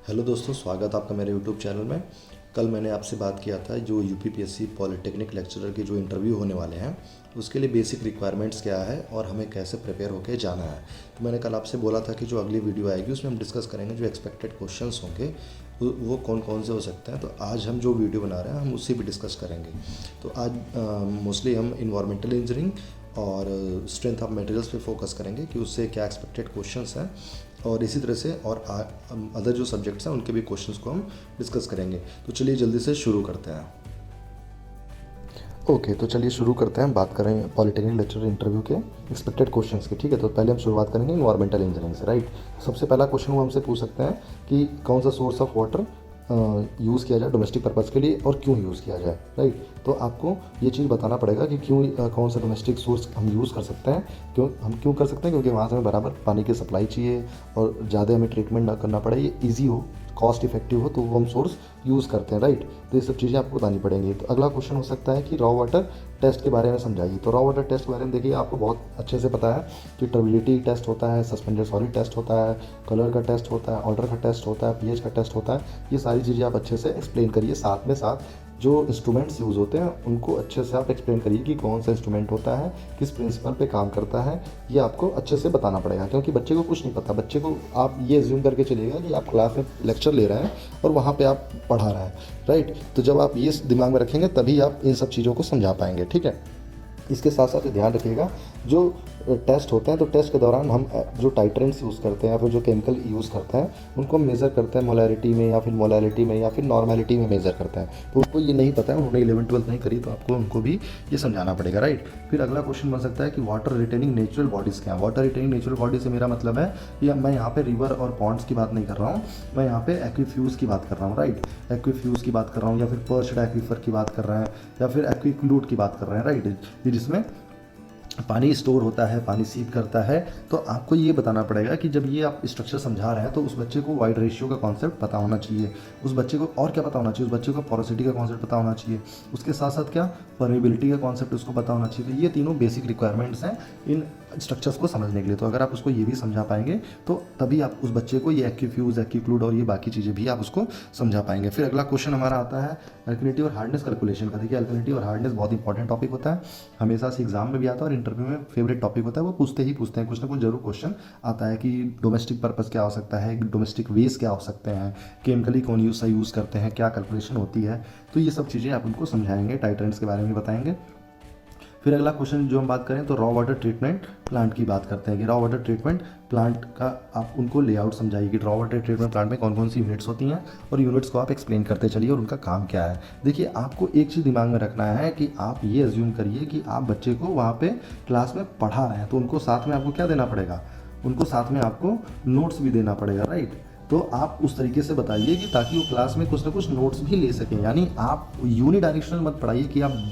Hello दोस्तों, स्वागत आपका मेरे यूट्यूब चैनल में। कल मैंने आपसे बात किया था जो यूपीपीएससी पॉलिटेक्निक लेक्चरर के जो इंटरव्यू होने वाले हैं उसके लिए बेसिक रिक्वायरमेंट्स क्या है और हमें कैसे प्रिपेयर होकर जाना है। तो मैंने कल आपसे बोला था कि जो अगली वीडियो आएगी उसमें हम डिस्कस करेंगे जो एक्सपेक्टेड क्वेश्चंस होंगे वो कौन कौन से हो सकते हैं। तो आज हम जो वीडियो बना रहे हैं हम उससे भी डिस्कस करेंगे। तो आज मोस्टली हम इन्वायरमेंटल इंजीनियरिंग और स्ट्रेंथ ऑफ मटेरियल्स पे फोकस करेंगे कि उससे क्या एक्सपेक्टेड क्वेश्चंस हैं, और इसी तरह से और अदर जो सब्जेक्ट्स हैं उनके भी क्वेश्चंस को हम डिस्कस करेंगे। तो चलिए जल्दी से शुरू करते हैं। ओके, तो चलिए शुरू करते हैं। बात करें पॉलिटेक्निक लेक्चरर इंटरव्यू के एक्सपेक्टेड क्वेश्चंस के। ठीक है, तो पहले हम शुरुआत करेंगे इन्वायरमेंटल इंजीनियरिंग से। राइट, सबसे पहला क्वेश्चन वो हमसे पूछ सकते हैं कि कौन सा सोर्स ऑफ वाटर यूज़ किया जाए डोमेस्टिक पर्पज़ के लिए और क्यों यूज़ किया जाए। राइट, तो आपको ये चीज़ बताना पड़ेगा कि क्यों कौन सा डोमेस्टिक सोर्स हम यूज़ कर सकते हैं। क्यों कर सकते हैं, क्योंकि वहाँ से हमें बराबर पानी की सप्लाई चाहिए और ज़्यादा हमें ट्रीटमेंट ना करना पड़े, ये ईजी हो, कॉस्ट इफेक्टिव हो, तो वो हम सोर्स यूज़ करते हैं। राइट, तो ये सब चीज़ें आपको बतानी पड़ेंगी। तो अगला क्वेश्चन हो सकता है कि रॉ वाटर टेस्ट के बारे में समझाइए। तो रॉ वाटर टेस्ट के बारे में देखिए, आपको बहुत अच्छे से पता है कि टर्बिडिटी टेस्ट होता है, सस्पेंडेड सॉलिड टेस्ट होता है, कलर का टेस्ट होता है, ऑर्डर का टेस्ट होता है, पीएच का टेस्ट होता है। ये सारी चीज़ें आप अच्छे से एक्सप्लेन करिए। साथ में साथ जो इंस्ट्रूमेंट्स यूज़ होते हैं उनको अच्छे से आप एक्सप्लेन करिए कि कौन सा इंस्ट्रूमेंट होता है, किस प्रिंसिपल पे काम करता है। ये आपको अच्छे से बताना पड़ेगा, क्योंकि बच्चे को कुछ नहीं पता। बच्चे को आप ये एज्यूम करके चलिएगा कि आप क्लास में लेक्चर ले रहे हैं और वहाँ पे आप पढ़ा रहे हैं। राइट, तो जब आप ये दिमाग में रखेंगे तभी आप इन सब चीज़ों को समझा पाएंगे। ठीक है, इसके साथ साथ ध्यान रखिएगा जो टेस्ट होते हैं, तो टेस्ट के दौरान हम जो टाइट्रेंट्स यूज़ करते हैं या फिर जो केमिकल यूज़ करते हैं उनको हम मेज़र करते हैं मोलैरिटी में या फिर मोलैलिटी में या फिर नॉर्मेलिटी में मेज़र करते हैं। तो उनको ये नहीं पता है, उन्होंने 11वीं 12वीं नहीं करी, तो आपको उनको भी ये समझाना पड़ेगा। राइट, फिर अगला क्वेश्चन बन सकता है कि वाटर रिटेनिंग नेचुरल बॉडीज़ क्या है। वाटर रिटेनिंग नेचुरल बॉडी से मेरा मतलब है कि मैं यहाँ पे रिवर और पॉन्ड्स की बात नहीं कर रहा हूँ, मैं यहाँ पे एक्वीफ्यूज़ की बात कर रहा हूँ। राइट, एक्वीफ्यूज़ की बात कर रहा हूँ या फिर पर्च्ड एक्वीफर की बात कर रहे हैं या फिर एक्वीक्लूड की बात कर रहे हैं। राइट, ये जिसमें पानी स्टोर होता है, पानी सीप करता है। तो आपको ये बताना पड़ेगा कि जब ये आप स्ट्रक्चर समझा रहे हैं तो उस बच्चे को वाइड रेशियो का कॉन्सेप्ट पता होना चाहिए। उस बच्चे को और क्या पता होना चाहिए, उस बच्चे को पोरोसिटी का कॉन्सेप्ट पता होना चाहिए, उसके साथ साथ क्या परमेबिलिटी का कॉन्सेप्ट उसको पता होना चाहिए। तो ये तीनों बेसिक रिक्वायरमेंट्स हैं इन स्ट्रक्चर्स को समझने के लिए। तो अगर आप उसको ये भी समझा पाएंगे तो तभी आप उस बच्चे को ये एक्वीफ्यूज, एक्वीक्लूड और ये बाकी चीज़ें भी आप उसको समझा पाएंगे। फिर अगला क्वेश्चन हमारा आता है अल्कलिनिटी और हार्डनेस कैलकुलेशन का। देखिए, अल्कलिनिटी और हार्डनेस बहुत इंपॉर्टेंट टॉपिक होता है, हमेशा से एग्जाम में भी आता है और इंटरव्यू में फेवरेट टॉपिक होता है। वो पूछते हैं, कुछ ना कुछ जरूर क्वेश्चन आता है कि डोमेस्टिक पर्पस क्या हो सकता है, डोमेस्टिक वेस्ट क्या हो सकते हैं, केमिकली कौन यूज़ करते हैं, क्या कैलकुलेशन होती है। तो ये सब चीज़ें आप उनको समझाएंगे, टाइट्रेंट्स के बारे में बताएंगे। फिर अगला क्वेश्चन जो हम बात करें तो रॉ वाटर ट्रीटमेंट प्लांट की बात करते हैं कि रॉ वाटर ट्रीटमेंट प्लांट का आप उनको लेआउट समझाइए कि रॉ वाटर ट्रीटमेंट प्लांट में कौन कौन सी यूनिट्स होती हैं और यूनिट्स को आप एक्सप्लेन करते चलिए और उनका काम क्या है। देखिए, आपको एक चीज़ दिमाग में रखना है कि आप ये एज्यूम करिए कि आप बच्चे को वहाँ पे क्लास में पढ़ा रहे हैं, तो उनको साथ में आपको क्या देना पड़ेगा, उनको साथ में आपको नोट्स भी देना पड़ेगा। राइट, तो आप उस तरीके से बताइए कि ताकि वो क्लास में कुछ ना कुछ नोट्स भी ले सकें। यानी आप यूनिडायरेक्शनल मत पढ़ाइए कि आप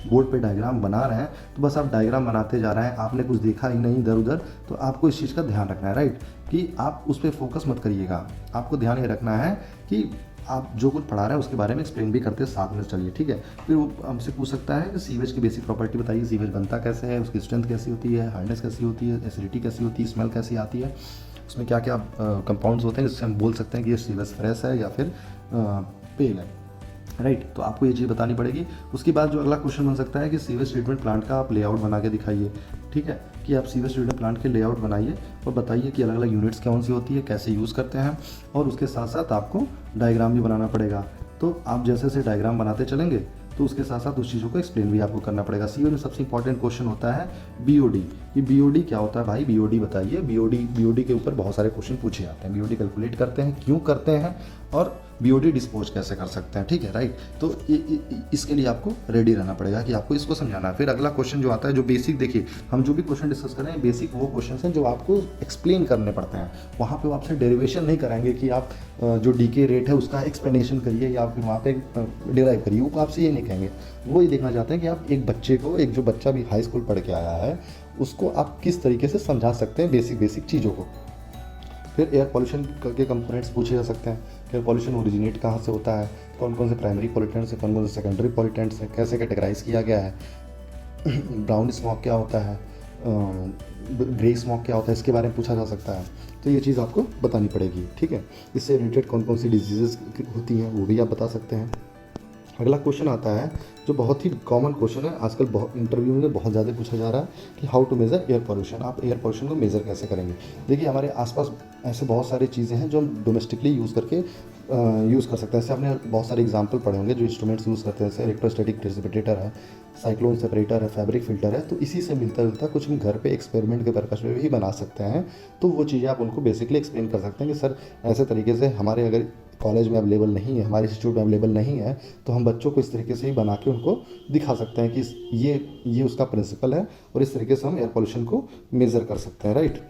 बोर्ड पे डायग्राम बना रहे हैं तो बस आप डायग्राम बनाते जा रहे हैं, आपने कुछ देखा ही नहीं इधर उधर। तो आपको इस चीज़ का ध्यान रखना है। राइट, कि आप उस पर फोकस मत करिएगा, आपको ध्यान ये रखना है कि आप जो कुछ पढ़ा रहे हैं उसके बारे में एक्सप्लेन भी करते साथ में चलिए। ठीक है, फिर वो हमसे पूछ सकता है कि सीवेज की बेसिक प्रॉपर्टी बताइए, सीवेज बनता कैसे है, उसकी स्ट्रेंथ कैसी होती है, हार्डनेस कैसी होती है, एसिडिटी कैसी होती है, स्मेल कैसी आती है, उसमें क्या क्या कंपाउंड्स होते हैं जिससे हम बोल सकते हैं कि ये सीवेज फ्रेश है या फिर पेल है। राइट, तो आपको ये चीज़ बतानी पड़ेगी। उसके बाद जो अगला क्वेश्चन बन सकता है कि सीवेज ट्रीटमेंट प्लांट का आप लेआउट बना के दिखाइए। ठीक है, कि आप सीवेज ट्रीटमेंट प्लांट के लेआउट बनाइए और बताइए कि अलग अलग यूनिट्स कौन सी होती है, कैसे यूज़ करते हैं, और उसके साथ साथ आपको डायग्राम भी बनाना पड़ेगा। तो आप जैसे जैसे डायग्राम बनाते चलेंगे तो उसके साथ साथ उस चीज़ों को एक्सप्लेन भी आपको करना पड़ेगा। सीवेज में सबसे इंपॉर्टेंट क्वेश्चन होता है बीओडी। ये बीओडी क्या होता है भाई, बीओडी बताइए। बीओडी के ऊपर बहुत सारे क्वेश्चन पूछे जाते हैं। बीओडी कैलकुलेट करते हैं, क्यों करते हैं, और बीओडी डिस्पोज कैसे कर सकते हैं। ठीक है, राइट, तो इसके लिए आपको रेडी रहना पड़ेगा कि आपको इसको समझाना है। फिर अगला क्वेश्चन जो आता है जो बेसिक, देखिए हम जो भी क्वेश्चन डिस्कस करें बेसिक वो क्वेश्चन हैं जो आपको एक्सप्लेन करने पड़ते हैं। वहाँ पे वो आपसे डेरिवेशन नहीं कराएंगे कि आप जो डीके रेट है उसका एक्सप्लेनेशन करिए या फिर वहाँ पे डिराइव करिए, वो आपसे ये नहीं कहेंगे। वो ये देखना चाहते हैं कि आप एक बच्चे को, एक जो बच्चा भी हाई स्कूल पढ़ के आया है उसको आप किस तरीके से समझा सकते हैं बेसिक चीज़ों को। फिर एयर पॉल्यूशन के कंपोनेंट्स पूछे जा सकते हैं। एयर पॉल्यूशन ओरिजिनेट कहाँ से होता है, कौन कौन से प्राइमरी पॉल्यूटेंट्स हैं, कौन कौन से सेकेंडरी पॉल्यूटेंट्स हैं, कैसे कैटेगराइज किया गया है, ब्राउन स्मॉक क्या होता है, ग्रे स्मॉग क्या होता है इसके बारे में पूछा जा सकता है, तो ये चीज़ आपको बतानी पड़ेगी, ठीक है। इससे रिलेटेड कौन कौन सी डिजीज़ होती हैं वो भी आप बता सकते हैं। अगला क्वेश्चन आता है जो बहुत ही कॉमन क्वेश्चन है, आजकल बहुत इंटरव्यू में बहुत ज़्यादा पूछा जा रहा है कि how to measure air pollution. आप एयर पोल्यूशन को मेज़र कैसे करेंगे? देखिए हमारे आसपास ऐसे बहुत सारी चीज़ें हैं जो हम डोमेस्टिकली यूज़ करके यूज़ कर सकते हैं। जैसे आपने बहुत सारे एग्जांपल पढ़े होंगे जो इंस्ट्रूमेंट्स यूज़ करते हैं, जैसे इलेक्ट्रोस्टैटिक प्रेसिपिटेटर है, साइक्लोन सेपरेटर है, फैब्रिक फिल्टर है। तो इसी से मिलता जुलता कुछ हम घर पे एक्सपेरिमेंट के पर्पस में भी बना सकते हैं। तो वो चीज़ें आप उनको बेसिकली एक्सप्लेन कर सकते हैं कि सर ऐसे तरीके से हमारे अगर कॉलेज में अवेलेबल नहीं है, हमारे इंस्टीट्यूट में अवेलेबल नहीं है, तो हम बच्चों को इस तरीके से ही बना के उनको दिखा सकते हैं कि ये उसका प्रिंसिपल है और इस तरीके से हम एयर पोल्यूशन को मेज़र कर सकते हैं, राइट।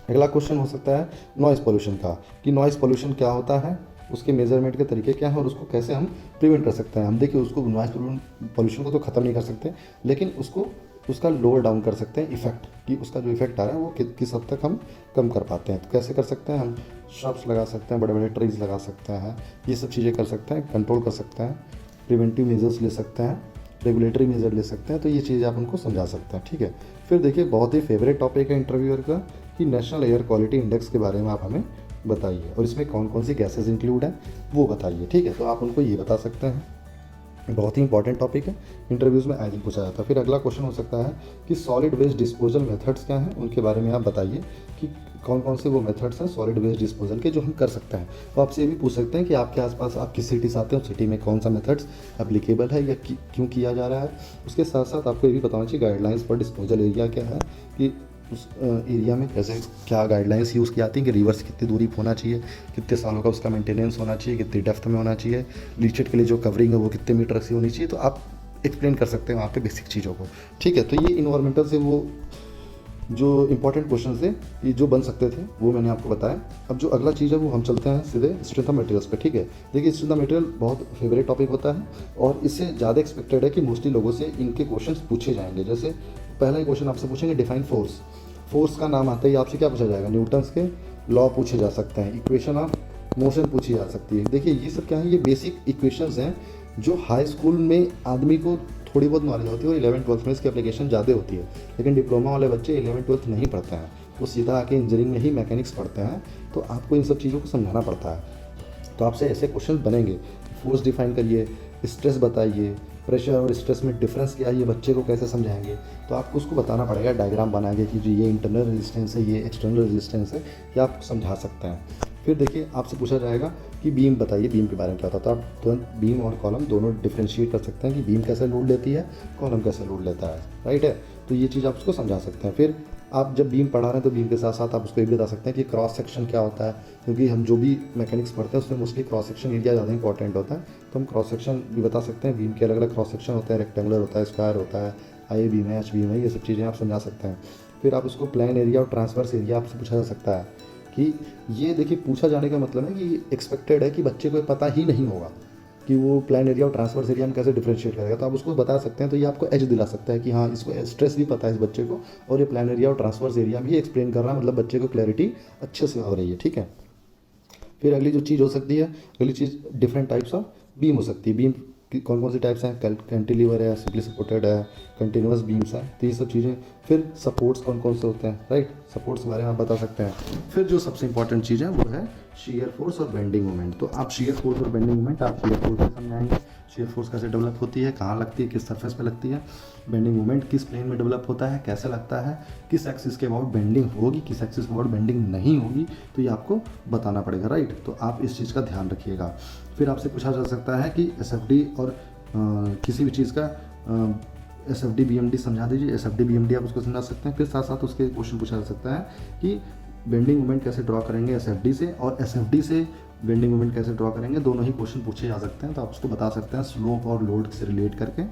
अगला क्वेश्चन हो सकता है नॉइज़ पोल्यूशन का, कि नॉइज़ पोल्यूशन क्या होता है, उसके मेजरमेंट के तरीके क्या हैं और उसको कैसे हम प्रिवेंट कर सकते हैं। हम देखिए उसको नॉइज़ पोल्यूशन को तो ख़त्म नहीं कर सकते, लेकिन उसको उसका लोअर डाउन कर सकते हैं इफेक्ट, कि उसका जो इफेक्ट आ रहा है वो किस हद तक हम कम कर पाते हैं। तो कैसे कर सकते हैं? हम श्रब्स लगा सकते हैं, बड़े बड़े ट्रीज लगा सकते हैं, ये सब चीज़ें कर सकते हैं, कंट्रोल कर सकते हैं, प्रिवेंटिव मेजर्स ले सकते हैं, रेगुलेटरी मेजर ले सकते हैं। तो ये चीज़ें आप उनको समझा सकते हैं, ठीक है। फिर देखिए बहुत ही फेवरेट टॉपिक है इंटरव्यूअर का कि नेशनल एयर क्वालिटी इंडेक्स के बारे में आप हमें बताइए और इसमें कौन कौन सी गैसेज इंक्लूड हैं वो बताइए, ठीक है। तो आप उनको ये बता सकते हैं, बहुत ही इंपॉर्टेंट टॉपिक है, इंटरव्यूज़ में आज ही पूछा जाता है। फिर अगला क्वेश्चन हो सकता है कि सॉलिड वेस्ट डिस्पोजल मेथड्स क्या हैं, उनके बारे में आप बताइए कि कौन कौन से वो मेथड्स हैं सॉलिड वेस्ट डिस्पोजल के जो हम कर सकते हैं। तो आपसे ये भी पूछ सकते हैं कि आपके आसपास आप किस सिटी से आते हैं, उस सिटी में कौन सा मेथड्स एप्लीकेबल है या क्यों किया जा रहा है। उसके साथ साथ आपको ये भी बताना चाहिए गाइडलाइंस फॉर डिस्पोजल एरिया क्या है, कि उस एरिया में कैसे क्या गाइडलाइंस यूज़ की जाती हैं, कि रिवर से कितनी दूरी होना चाहिए, कितने सालों का उसका मेंटेनेंस होना चाहिए, कितनी डेप्थ में होना चाहिए, लीचेट के लिए जो कवरिंग है वो कितने मीटर से होनी चाहिए। तो आप एक्सप्लेन कर सकते हैं वहाँ पे बेसिक चीज़ों को, ठीक है। तो ये इन्वायरमेंटल से वो जो इंपॉर्टेंट क्वेश्चन थे ये जो बन सकते थे वो मैंने आपको बताया। अब जो अगला चीज़ है वो हम चलते हैं सीधे स्ट्रेंथ ऑफ मटेरियल्स पे, ठीक है। देखिए स्ट्रेंथ ऑफ मटेरियल बहुत फेवरेट टॉपिक होता है और इससे ज़्यादा एक्सपेक्टेड है कि मोस्टली लोगों से इनके क्वेश्चन पूछे जाएंगे। जैसे पहला ही क्वेश्चन आपसे पूछेंगे डिफाइन फोर्स। फोर्स का नाम आता ही आपसे क्या पूछा जाएगा? न्यूटन्स के लॉ पूछे जा सकते हैं, इक्वेशन ऑफ मोशन पूछी जा सकती है। देखिए ये सब क्या है, ये बेसिक इक्वेशंस हैं जो हाई स्कूल में आदमी को थोड़ी बहुत नॉलेज होती है और 11th-12th में इसकी एप्लीकेशन ज़्यादा होती है। लेकिन डिप्लोमा वाले बच्चे 11th-12th नहीं पढ़ते हैं, वो सीधा आके इंजीनियरिंग में ही मैकेनिक्स पढ़ते हैं। तो आपको इन सब चीज़ों को समझाना पड़ता है। तो आपसे ऐसे क्वेश्चन बनेंगे, फोर्स डिफाइन करिए, स्ट्रेस बताइए, प्रेशर और स्ट्रेस में डिफरेंस क्या है, ये बच्चे को कैसे समझाएंगे। तो आपको उसको बताना पड़ेगा, डायग्राम बना के कि जो ये इंटरनल रेजिस्टेंस है, ये एक्सटर्नल रेजिस्टेंस है, ये आप समझा सकते हैं। फिर देखिए आपसे पूछा जाएगा कि बीम बताइए, बीम के बारे में क्या होता है। तो आप तुरंत बीम और कॉलम दोनों डिफ्रेंशिएट कर सकते हैं कि बीम कैसे लोड लेती है, कॉलम कैसे लोड लेता है, राइट है। तो ये चीज़ आप उसको समझा सकते हैं। फिर आप जब बीम पढ़ा रहे हैं तो बीम के साथ साथ आप उसको ये भी बता सकते हैं कि क्रॉस सेक्शन क्या होता है, क्योंकि हम जो भी मैकेनिक्स पढ़ते हैं उसमें मोस्टली क्रॉस सेक्शन एरिया ज़्यादा इंपॉर्टेंट होता है। तो हम क्रॉस सेक्शन भी बता सकते हैं, बीम के अलग अलग क्रॉस सेक्शन होते हैं, रेक्टेंगुलर होता है, स्क्वायर होता है, आई बीम है, एच बीम है, ये सब चीज़ें आप समझा सकते हैं। फिर आप उसको प्लेन एरिया और ट्रांसवर्स एरिया आपसे पूछा जा सकता है कि ये देखिए पूछा जाने का मतलब है कि एक्सपेक्टेड है कि बच्चे को पता ही नहीं होगा कि वो प्लान एरिया और ट्रांसवर्स एरिया में कैसे डिफरेंशिएट करेगा। तो आप उसको बता सकते हैं, तो ये आपको एज दिला सकता है कि हाँ इसको स्ट्रेस भी पता है इस बच्चे को और ये प्लान एरिया और ट्रांसवर्स एरिया भी एक्सप्लेन कर रहा है, मतलब बच्चे को क्लैरिटी अच्छे से हो रही है, ठीक है। फिर अगली जो चीज़ हो सकती है, अगली चीज़ डिफरेंट टाइप्स ऑफ बीम हो सकती है। बीम कौन कौन सी टाइप्स हैं? कैंटिलीवर है, सिंपली सपोर्टेड है, कंटिन्यूअस बीम्स हैं, तो ये सब चीज़ें। फिर सपोर्ट्स कौन कौन से होते हैं, राइट, सपोर्ट्स के बारे में आप बता सकते हैं। फिर जो सबसे इंपॉर्टेंट चीज़ है वो है शीयर फोर्स और बेंडिंग मोमेंट। तो आप शीयर फोर्स और बेंडिंग मोमेंट आप शीयर फोर्स में समझाएंगे, शीयर फोर्स कैसे डेवलप होती है, कहाँ लगती है, किस सरफेस पे लगती है, बेंडिंग मोमेंट किस प्लेन में डेवलप होता है, कैसे लगता है, किस एक्सिस के अबाउट बेंडिंग होगी, किस एक्सिस के अबाउट बेंडिंग नहीं होगी, तो ये आपको बताना पड़ेगा, राइट। तो आप इस चीज़ का ध्यान रखिएगा। फिर आपसे पूछा जा सकता है कि एसएफडी और किसी भी चीज़ का एसएफडी बीएमडी समझा दीजिए, एसएफडी बीएमडी आप उसको समझा सकते हैं। फिर साथ साथ उसके क्वेश्चन पूछा जा सकता है कि बेंडिंग मोमेंट कैसे ड्रॉ करेंगे एसएफडी से, और एसएफडी से बेंडिंग मोमेंट कैसे ड्रॉ करेंगे, दोनों ही क्वेश्चन पूछे जा सकते हैं। तो आप उसको बता सकते हैं स्लोप और लोड से रिलेट करके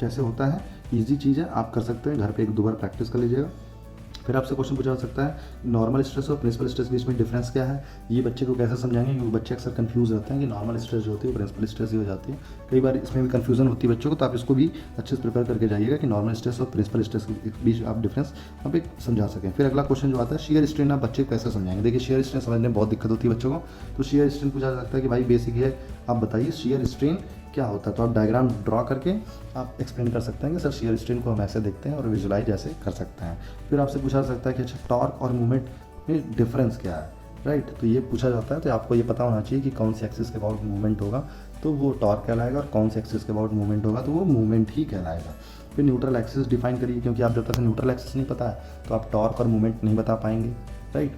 कैसे होता है। ईजी चीज़ है, आप कर सकते हैं, घर पे 1-2 बार प्रैक्टिस कर लीजिएगा। फिर आपसे क्वेश्चन पूछा जा सकता है नॉर्मल स्ट्रेस और प्रिंसिपल स्ट्रेस के बीच में डिफरेंस क्या है, ये बच्चे को कैसे समझाएंगे, क्योंकि बच्चे अक्सर कंफ्यूज रहते हैं कि नॉर्मल स्ट्रेस जो होती है प्रिंसिपल स्ट्रेस ही हो जाती है। कई बार इसमें भी कंफ्यूजन होती है बच्चों को, तो आप इसको भी अच्छे से प्रिपेयर करके जाइएगा कि नॉर्मल स्ट्रेस और प्रिंसिपल स्ट्रेस के बीच आप डिफरेंस आप एक समझा सकें। फिर अगला क्वेश्चन जो आता है शियर स्ट्रेन, आप बच्चे को कैसे समझाएंगे। देखिए शियर स्ट्रेन समझने में बहुत दिक्कत होती है बच्चों को, तो शियर स्ट्रेन पूछा जा सकता है कि भाई बेसिक है, आप बताइए शियर स्ट्रेन क्या होता है, तो आप डायग्राम ड्रॉ करके आप एक्सप्लेन कर सकते हैं कि सर शियर स्ट्रेन को हम ऐसे देखते हैं और विजुलाइज ऐसे कर सकते हैं। फिर आपसे पूछा जा सकता है कि अच्छा टॉर्क और मूवमेंट में डिफरेंस क्या है, राइट। तो ये पूछा जाता है, तो आपको ये पता होना चाहिए कि कौन सी एक्सिस के अबाउट मूवमेंट होगा तो वो टॉर्क कहलाएगा, और कौन से एक्सिस के अबाउट मूवमेंट होगा तो वो मूवमेंट ही कहलाएगा। फिर न्यूट्रल एक्सिस डिफाइन करिए, क्योंकि आप जब तक न्यूट्रल एक्सिस नहीं पता है तो आप टॉर्क और मूवमेंट नहीं बता पाएंगे, राइट।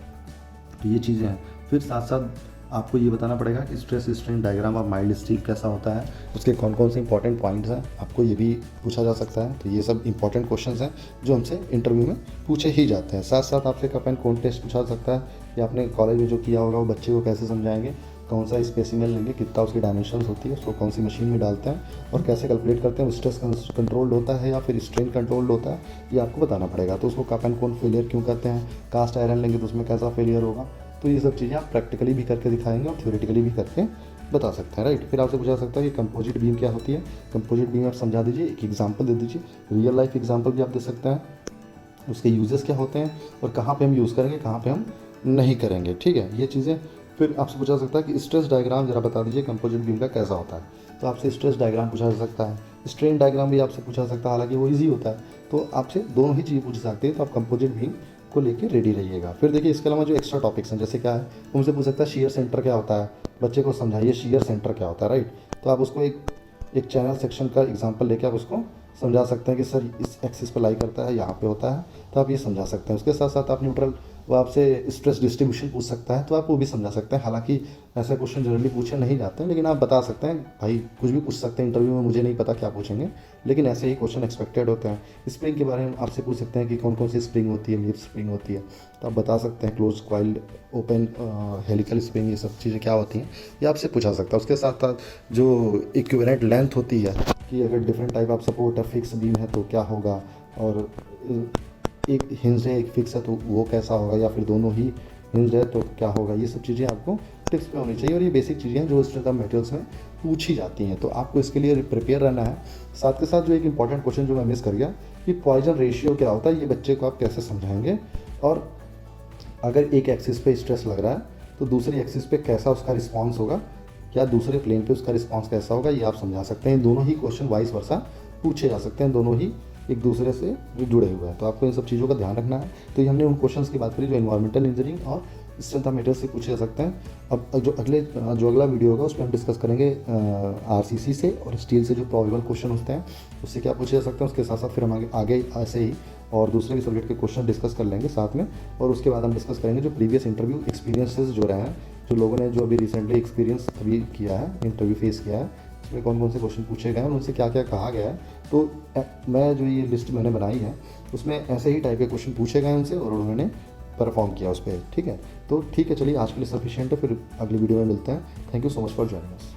तो ये चीज़ें हैं। फिर साथ साथ आपको ये बताना पड़ेगा कि स्ट्रेस स्ट्रेन डायग्राम और माइल्ड स्टीप कैसा होता है, उसके कौन कौन से इंपॉर्टेंट पॉइंट्स हैं, आपको ये भी पूछा जा सकता है। तो ये सब इंपॉर्टेंट क्वेश्चंस हैं जो हमसे इंटरव्यू में पूछे ही जाते हैं। साथ साथ आपसे कप एंड कोन टेस्ट पूछा जा सकता है, या आपने कॉलेज में जो किया होगा वो बच्चे को कैसे समझाएंगे, कौन सा स्पेसिमेन लेंगे, कितना उसकी डायमेंशंस होती है, उसको कौन सी मशीन में डालते हैं और कैसे कैलकुलेट करते हैं, स्ट्रेस कंट्रोल्ड होता है या फिर स्ट्रेन कंट्रोल्ड होता है, ये आपको बताना पड़ेगा। तो उसको कप एंड कोन फेलियर क्यों कहते हैं, कास्ट आयरन लेंगे तो उसमें कैसा फेलियर होगा, तो ये सब चीज़ें आप प्रैक्टिकली भी करके दिखाएंगे और थ्योरेटिकली भी करके बता सकते हैं, राइट। फिर आपसे पूछा सकता है कि कंपोजिट बीम क्या होती है, कंपोजिट बीम आप समझा दीजिए, एक एग्जांपल दे दीजिए, रियल लाइफ एग्जांपल भी आप दे सकते हैं, उसके यूजेस क्या होते हैं और कहाँ पे हम यूज़ करेंगे, कहाँ पे हम नहीं करेंगे, ठीक है, ये चीज़ें। फिर आपसे पूछा सकता है कि स्ट्रेस डायग्राम जरा बता दीजिए कंपोजिट बीम का कैसा होता है, तो आपसे स्ट्रेस डायग्राम पूछा जा सकता है, स्ट्रेन डायग्राम भी आपसे पूछा जा सकता है, हालांकि वो ईजी होता है, तो आपसे दोनों ही चीज़ पूछ सकते हैं, तो आप कंपोजिट बीम को लेके रेडी रहिएगा। फिर देखिए इसके अलावा जो एक्स्ट्रा टॉपिक्स हैं, जैसे क्या है, उनसे पूछ सकता है शियर सेंटर क्या होता है, बच्चे को समझाइए शियर सेंटर क्या होता है, राइट। तो आप उसको एक चैनल सेक्शन का एग्जांपल लेके आप उसको समझा सकते हैं कि सर इस एक्सिस पर लाई करता है, यहाँ पे होता है, तो आप ये समझा सकते हैं। उसके साथ साथ आप न्यूट्रल, वो आपसे स्ट्रेस डिस्ट्रीब्यूशन पूछ सकता है, तो आप वो भी समझा सकते हैं। हालांकि ऐसे क्वेश्चन जनरली पूछे नहीं जाते हैं, लेकिन आप बता सकते हैं, भाई कुछ भी पूछ सकते हैं इंटरव्यू में, मुझे नहीं पता क्या पूछेंगे, लेकिन ऐसे ही क्वेश्चन एक्सपेक्टेड होते हैं। स्प्रिंग के बारे में आपसे पूछ सकते हैं कि कौन कौन सी स्प्रिंग होती है, लीफ स्प्रिंग होती है, तो आप बता सकते हैं, close coiled, open helical spring, ये सब चीज़ें क्या होती हैं, ये आपसे पूछा सकता है। उसके साथ साथ जो इक्विवेलेंट लेंथ होती है कि अगर डिफरेंट टाइप ऑफ सपोर्ट है, फिक्स बीम है तो क्या होगा, और एक हिंज है एक फिक्स है तो वो कैसा होगा, या फिर दोनों ही हिंज है तो क्या होगा, ये सब चीज़ें आपको टिप्स पे होनी चाहिए। और ये बेसिक चीज़ें हैं जो स्ट्रेंथ ऑफ मटेरियल्स में पूछी जाती हैं, तो आपको इसके लिए प्रिपेयर रहना है। साथ के साथ जो एक इंपॉर्टेंट क्वेश्चन जो मैं मिस कर गया कि पॉइजन रेशियो क्या होता है, ये बच्चे को आप कैसे समझाएंगे, और अगर एक एक्सिस पे स्ट्रेस लग रहा है तो दूसरी एक्सिस पे कैसा उसका रिस्पॉन्स होगा, या दूसरे प्लेन पे उसका रिस्पॉन्स कैसा होगा, ये आप समझा सकते हैं। दोनों ही क्वेश्चन वाइस वर्सा पूछे जा सकते हैं, दोनों ही एक दूसरे से जुड़े हुए हैं, तो आपको इन सब चीज़ों का ध्यान रखना है। तो ये हमने उन क्वेश्चंस की बात करी जो एनवायरमेंटल इंजीनियरिंग और स्ट्रेंथ ऑफ मटेरियल से पूछे जा सकते हैं। अब जो अगला वीडियो होगा उसमें हम डिस्कस करेंगे आरसीसी से और स्टील से जो प्रोबेबल क्वेश्चन होते हैं उससे क्या पूछे जा सकते हैं। उसके साथ साथ फिर हम आगे ऐसे ही और दूसरे भी सब्जेक्ट के क्वेश्चन डिस्कस कर लेंगे साथ में, और उसके बाद हम डिस्कस करेंगे जो प्रीवियस इंटरव्यू एक्सपीरियंसेस जो रहे हैं, जो लोगों ने जो अभी रिसेंटली एक्सपीरियंस अभी किया है, इंटरव्यू फेस किया है, उसमें कौन कौन से क्वेश्चन पूछे गए हैं और उनसे क्या क्या कहा गया है। तो मैं जो ये लिस्ट मैंने बनाई है उसमें ऐसे ही टाइप के क्वेश्चन पूछे गए उनसे और उन्होंने परफॉर्म किया उस पर, ठीक है। तो ठीक है, चलिए आज के लिए सफिशिएंट है, फिर अगली वीडियो में मिलते हैं। Thank you so much for joining us.